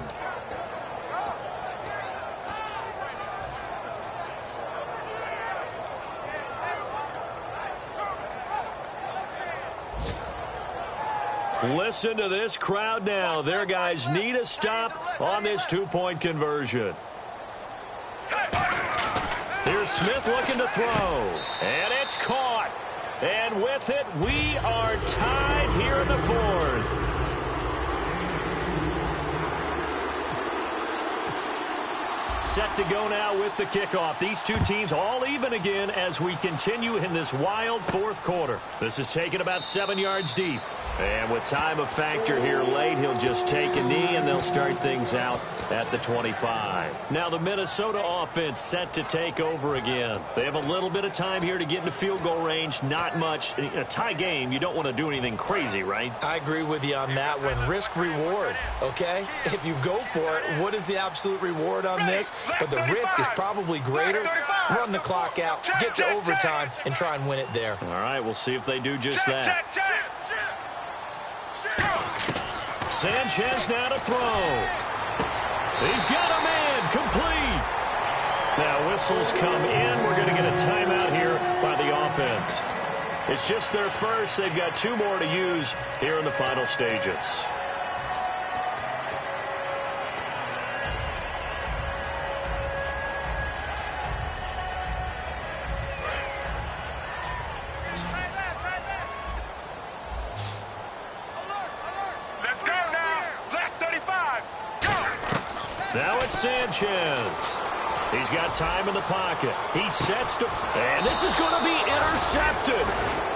Listen to this crowd now. Their guys need a stop on this 2-point conversion. Here's Smith looking to throw. And it's caught. And with it, we are tied here in the 4th. Set to go now with the kickoff. These two teams all even again as we continue in this wild 4th quarter. This is taken about 7 yards deep. And with time a factor here late, he'll just take a knee and they'll start things out at the 25. Now the Minnesota offense set to take over again. They have a little bit of time here to get into field goal range. Not much. In a tie game, you don't want to do anything crazy, right? I agree with you on that one. Risk reward, okay? If you go for it, what is the absolute reward on this? But the risk is probably greater. Run the clock out, get to overtime, and try and win it there. All right, we'll see if they do just that. Sanchez now to throw. He's got a man, complete. Now whistles come in. We're going to get a timeout here by the offense. It's just their first. They've got 2 more to use here in the final stages. Now it's Sanchez. He's got time in the pocket. He sets to... And this is going to be intercepted.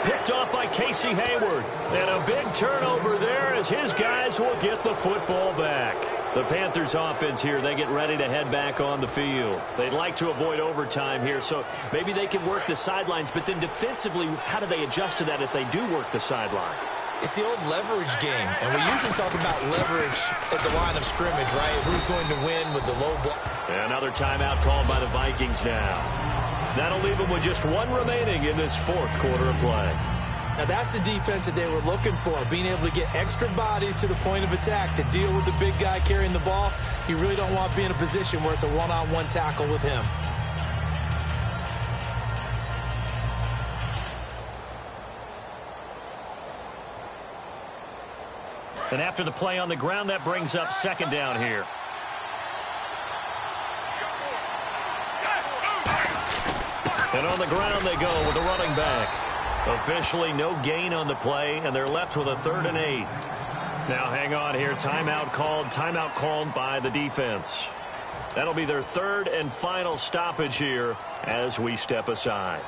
Picked off by Casey Hayward. And a big turnover there as his guys will get the football back. The Panthers offense here, they get ready to head back on the field. They'd like to avoid overtime here, so maybe they can work the sidelines. But then defensively, how do they adjust to that if they do work the sideline? It's the old leverage game, and we usually talk about leverage at the line of scrimmage, right? Who's going to win with the low block? Another timeout called by the Vikings now. That'll leave them with just one remaining in this fourth quarter of play. Now, that's the defense that they were looking for, being able to get extra bodies to the point of attack to deal with the big guy carrying the ball. You really don't want to be in a position where it's a one-on-one tackle with him. And after the play on the ground, that brings up second down here. And on the ground they go with the running back. Officially no gain on the play, and they're left with a 3rd and 8. Now hang on here. Timeout called by the defense. That'll be their 3rd and final stoppage here as we step aside.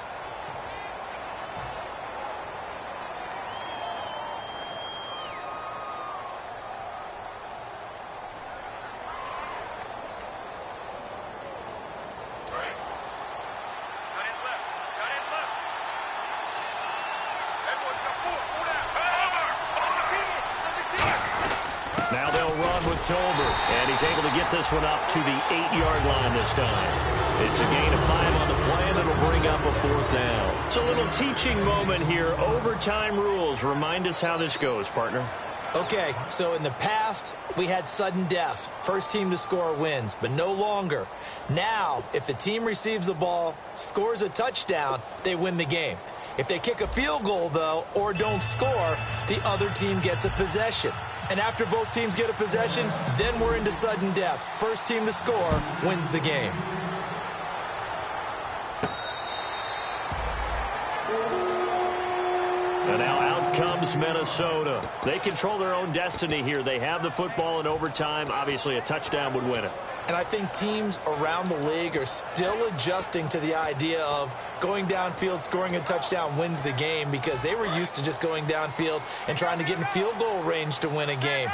Now they'll run with Tolbert, and he's able to get this one up to the 8-yard line this time. It's a gain of 5 on the play, and it'll bring up a 4th down. It's a little teaching moment here. Overtime rules. Remind us how this goes, partner. Okay, so in the past, we had sudden death. First team to score wins, but no longer. Now, if the team receives the ball, scores a touchdown, they win the game. If they kick a field goal, though, or don't score, the other team gets a possession. And after both teams get a possession, then we're into sudden death. First team to score wins the game. And now out comes Minnesota. They control their own destiny here. They have the football in overtime. Obviously, a touchdown would win it. And I think teams around the league are still adjusting to the idea of going downfield, scoring a touchdown wins the game, because they were used to just going downfield and trying to get in field goal range to win a game.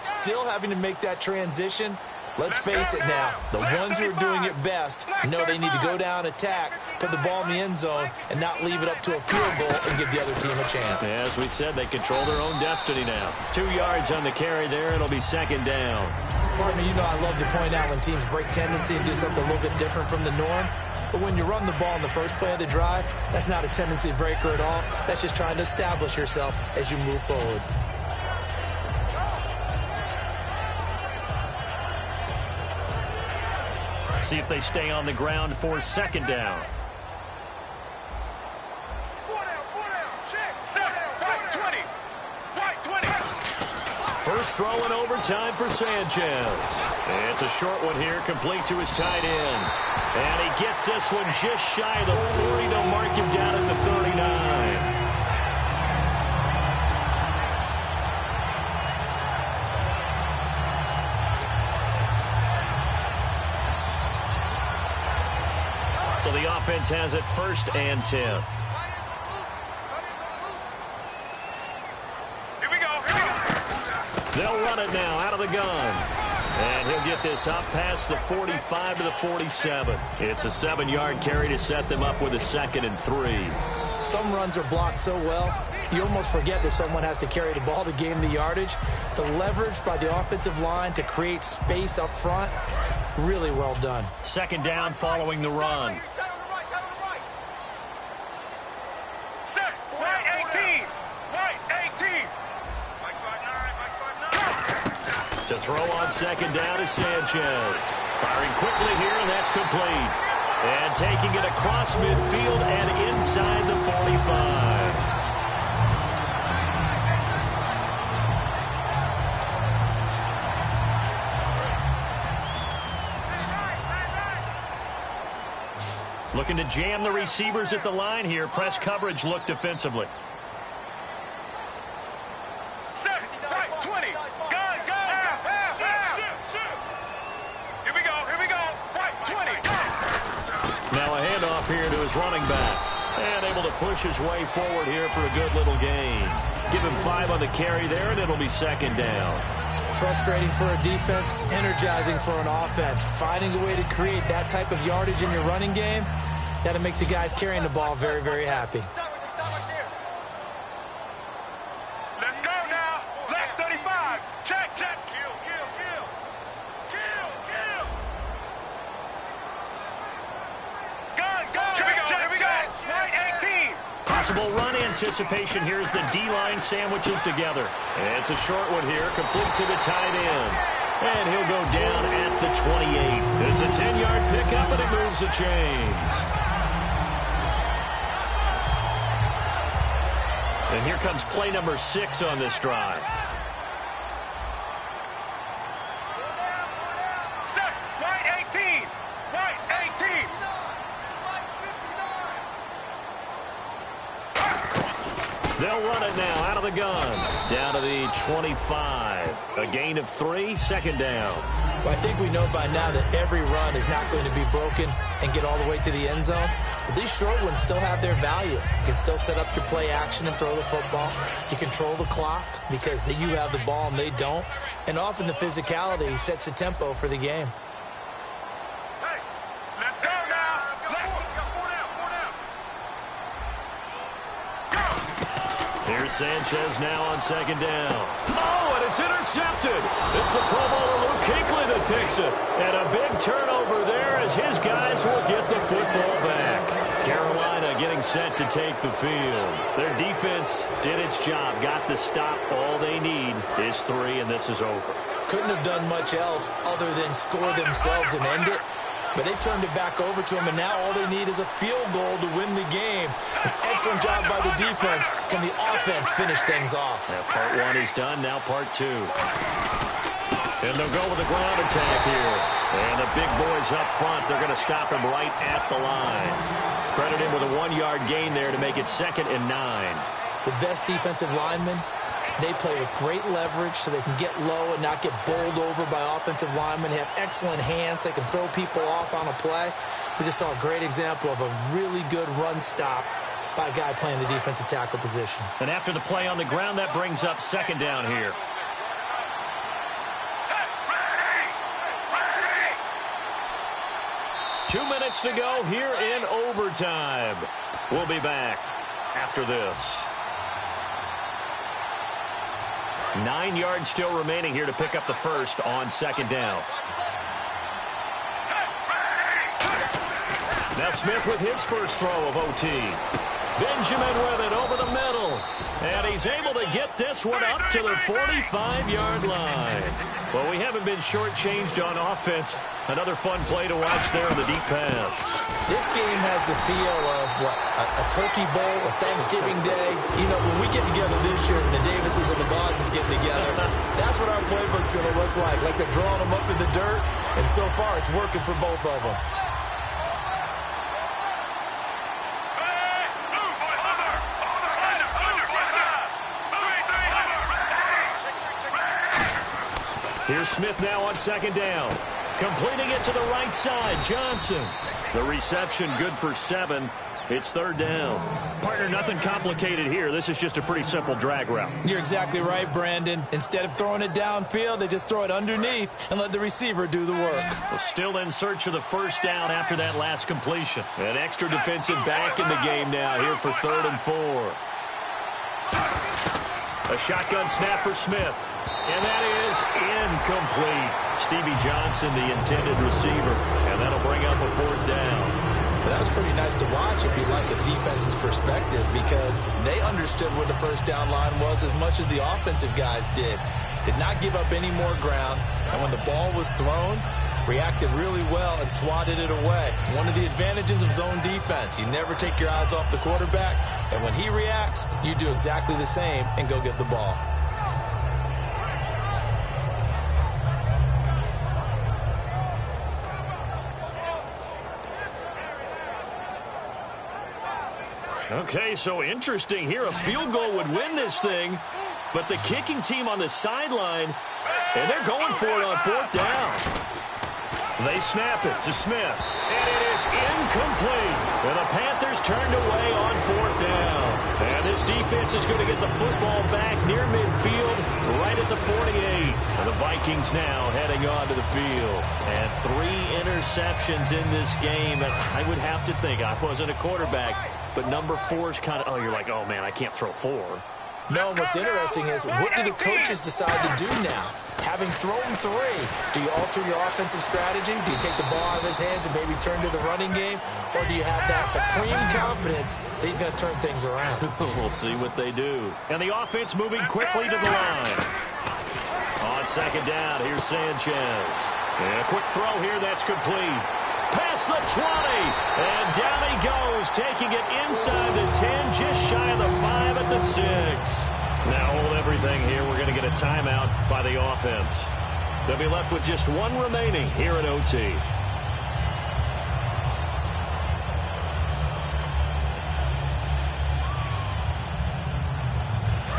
Still having to make that transition. Let's face it now, the ones who are doing it best know they need to go down, attack, put the ball in the end zone, and not leave it up to a field goal and give the other team a chance. As we said, they control their own destiny now. 2 yards on the carry there. It'll be second down. Partner, you know I love to point out when teams break tendency and do something a little bit different from the norm. But when you run the ball in the first play of the drive, that's not a tendency breaker at all. That's just trying to establish yourself as you move forward. See if they stay on the ground for second down. First throw in overtime for Sanchez. It's a short one here, complete to his tight end. And he gets this one just shy of the 40 to mark him down at the 39. So the offense has it 1st and 10. Here we go. They'll run it now out of the gun. And he'll get this up past the 45 to the 47. It's a 7-yard carry to set them up with a 2nd and 3. Some runs are blocked so well, you almost forget that someone has to carry the ball to gain the yardage. The leverage by the offensive line to create space up front, really well done. Second down following the run. Set. Right 18. Right 18. To throw on second down is Sanchez. Firing quickly here, and that's complete. And taking it across midfield and inside the 45. Looking to jam the receivers at the line here. Press coverage look defensively. Set. Right 20. Gun. his running back. And able to push his way forward here for a good little gain. Give him 5 on the carry there, and it'll be second down. Frustrating for a defense, energizing for an offense. Finding a way to create that type of yardage in your running game, that'll make the guys carrying the ball very, very happy. Let's go now. Black 35. Check, check. Kill, kill, kill. Kill, kill. Guns, guns. Here we go. White 18. Possible run anticipation here as the D-line sandwiches together. And it's a short one here, complete to the tight end. And he'll go down at the 28. It's a 10-yard pickup, and it moves the chains. And here comes play number 6 on this drive. Set. White 18. White 18. They'll run it now out of the gun. Down to the 25. A gain of 3, second down. Well, I think we know by now that every run is not going to be broken and get all the way to the end zone. But these short ones still have their value. You can still set up your play action and throw the football. You control the clock because you have the ball and they don't. And often the physicality sets the tempo for the game. Hey, let's go now. Here's Sanchez now on second down. Oh, and it's intercepted. It's the Pro Bowler Luke Kuechly that picks it. And a big turnover there as his guys will get the football back. Carolina getting set to take the field. Their defense did its job, got the stop. All they need is 3, and this is over. Couldn't have done much else other than score themselves and end it. But they turned it back over to him, and now all they need is a field goal to win the game. An excellent job by the defense. Can the offense finish things off? Now part 1 is done, now part 2. And they'll go with the ground attack here. And the big boys up front, they're going to stop him right at the line. Credit him with a 1-yard gain there to make it 2nd and 9. The best defensive linemen, they play with great leverage so they can get low and not get bowled over by offensive linemen. They have excellent hands. They can throw people off on a play. We just saw a great example of a really good run stop by a guy playing the defensive tackle position. And after the play on the ground, that brings up second down here. Ready. 2 minutes to go here in overtime. We'll be back after this. 9 yards still remaining here to pick up the first on second down. Now Smith with his first throw of OT. Benjamin with it over the middle. And he's able to get this one up to the 45-yard line. Well, we haven't been shortchanged on offense. Another fun play to watch there on the deep pass. This game has the feel of, a turkey bowl, a Thanksgiving day. You know, when we get together this year and the Davises and the Gardens get together, that's what our playbook's going to look like. Like they're drawing them up in the dirt, and so far it's working for both of them. Here's Smith now on second down. Completing it to the right side, Johnson. The reception good for 7. It's third down. Partner, nothing complicated here. This is just a pretty simple drag route. You're exactly right, Brandon. Instead of throwing it downfield, they just throw it underneath and let the receiver do the work. Well, still in search of the first down after that last completion. An extra defensive back in the game now here for 3rd and 4. A shotgun snap for Smith. And that is incomplete. Stevie Johnson, the intended receiver. And that'll bring up a 4th down. But that was pretty nice to watch if you like a defense's perspective, because they understood where the first down line was as much as the offensive guys did. Did not give up any more ground. And when the ball was thrown, reacted really well and swatted it away. One of the advantages of zone defense, you never take your eyes off the quarterback. And when he reacts, you do exactly the same and go get the ball. Okay, so interesting here. A field goal would win this thing, but the kicking team on the sideline, and they're going for it on 4th down. They snap it to Smith, and it is incomplete. And the Panthers turned away on 4th down. And this defense is going to get the football back near midfield, right at the 48. And the Vikings now heading onto the field. And 3 interceptions in this game. And I would have to think, I wasn't a quarterback, but number 4 is kind of, oh, you're like, oh, man, I can't throw 4. No, what's interesting is, what do the coaches decide to do now? Having thrown 3, do you alter your offensive strategy? Do you take the ball out of his hands and maybe turn to the running game? Or do you have that supreme confidence that he's going to turn things around? We'll see what they do. And the offense moving quickly to the line. On 2nd down, here's Sanchez. And a quick throw here, that's complete. Past the 20, and down he goes, taking it inside the 10, just shy of the 5 at the 6. Now hold everything here. We're going to get a timeout by the offense. They'll be left with just 1 remaining here at OT.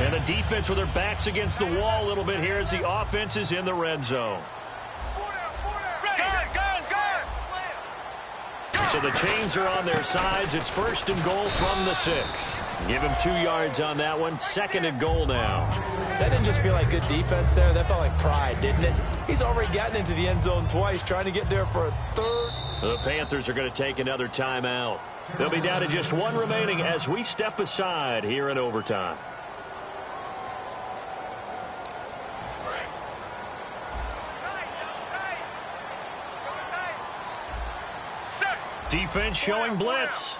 And the defense with their backs against the wall a little bit here as the offense is in the red zone. So the chains are on their sides. It's 1st and goal from the 6. Give him 2 yards on that one. 2nd and goal now. That didn't just feel like good defense there. That felt like pride, didn't it? He's already gotten into the end zone twice, trying to get there for a 3rd. The Panthers are going to take another timeout. They'll be down to just 1 remaining as we step aside here in overtime. Defense showing blitz.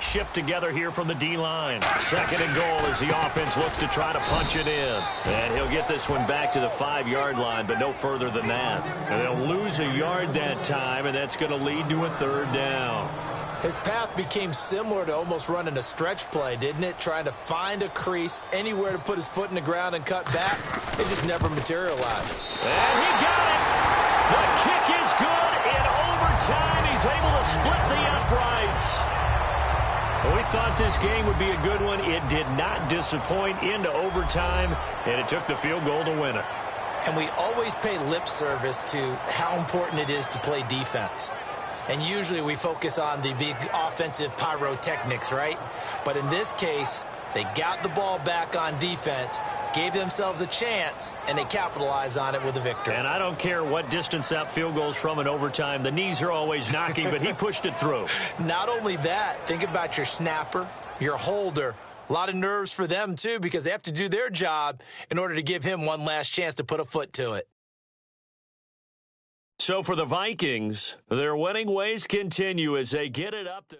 Shift together here from the D-line. 2nd and goal as the offense looks to try to punch it in. And he'll get this one back to the 5-yard line, but no further than that. And they'll lose a yard that time, and that's going to lead to a 3rd down. His path became similar to almost running a stretch play, didn't it? Trying to find a crease, anywhere to put his foot in the ground and cut back. It just never materialized. And he got it! The kick is good in overtime. He's able to split the uprights. We thought this game would be a good one. It did not disappoint into overtime, and it took the field goal to win it. And we always pay lip service to how important it is to play defense. And usually we focus on the big offensive pyrotechnics, right? But in this case, they got the ball back on defense, gave themselves a chance, and they capitalized on it with a victory. And I don't care what distance that field goes from in overtime. The knees are always knocking, but he pushed it through. Not only that, think about your snapper, your holder. A lot of nerves for them, too, because they have to do their job in order to give him one last chance to put a foot to it. So for the Vikings, their winning ways continue as they get it up to